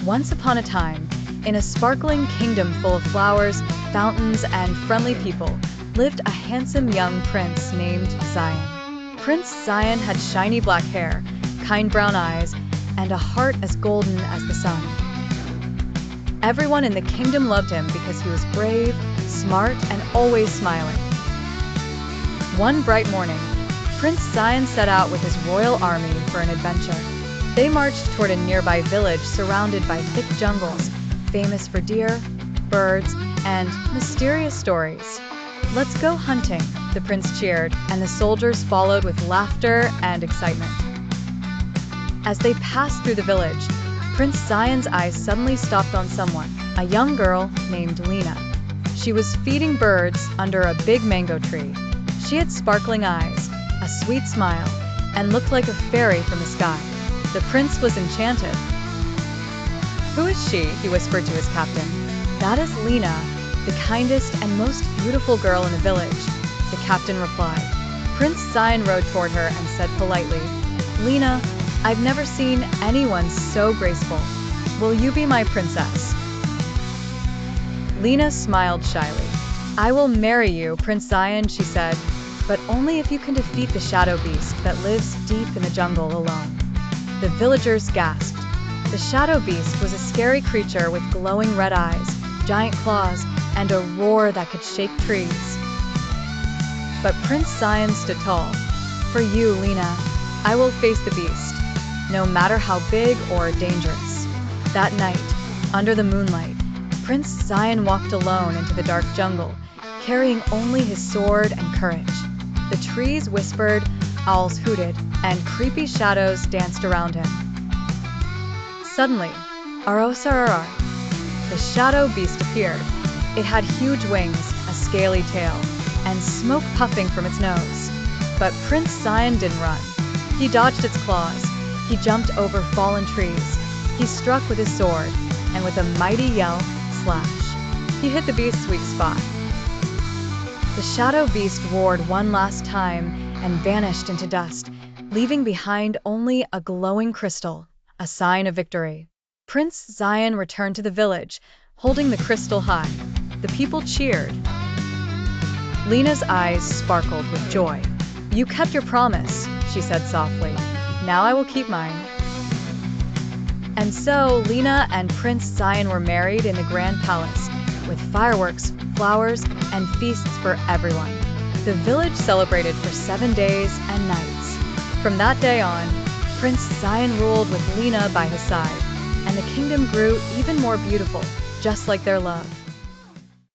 Once upon a time, in a sparkling kingdom full of flowers, fountains, and friendly people, lived a handsome young prince named Zion. Prince Zion had shiny black hair, kind brown eyes, and a heart as golden as the sun. Everyone in the kingdom loved him because he was brave, smart, and always smiling. One bright morning, Prince Zion set out with his royal army for an adventure. They marched toward a nearby village surrounded by thick jungles, famous for deer, birds, and mysterious stories. "Let's go hunting," the prince cheered, and the soldiers followed with laughter and excitement. As they passed through the village, Prince Zion's eyes suddenly stopped on someone, a young girl named Lena. She was feeding birds under a big mango tree. She had sparkling eyes, a sweet smile, and looked like a fairy from the sky. The prince was enchanted. "Who is she?" he whispered to his captain. "That is Lena, the kindest and most beautiful girl in the village," the captain replied. Prince Zion rode toward her and said politely, "Lena, I've never seen anyone so graceful. Will you be my princess?" Lena smiled shyly. "I will marry you, Prince Zion," she said, "but only if you can defeat the shadow beast that lives deep in the jungle alone." The villagers gasped. The shadow beast was a scary creature with glowing red eyes, giant claws, and a roar that could shake trees. But Prince Zion stood tall. "For you, Lena, I will face the beast, no matter how big or dangerous." That night, under the moonlight, Prince Zion walked alone into the dark jungle, carrying only his sword and courage. The trees whispered, owls hooted, and creepy shadows danced around him. Suddenly, Arosararar, the shadow beast appeared. It had huge wings, a scaly tail, and smoke puffing from its nose. But Prince Zion didn't run. He dodged its claws. He jumped over fallen trees. He struck with his sword, and with a mighty yell, slash, he hit the beast's weak spot. The shadow beast roared one last time and vanished into dust, leaving behind only a glowing crystal, a sign of victory. Prince Zion returned to the village, holding the crystal high. The people cheered. Lena's eyes sparkled with joy. "You kept your promise," she said softly. "Now I will keep mine." And so Lena and Prince Zion were married in the grand palace, with fireworks, flowers, and feasts for everyone. The village celebrated for 7 days and nights. From that day on, Prince Zion ruled with Lena by his side, and the kingdom grew even more beautiful, just like their love.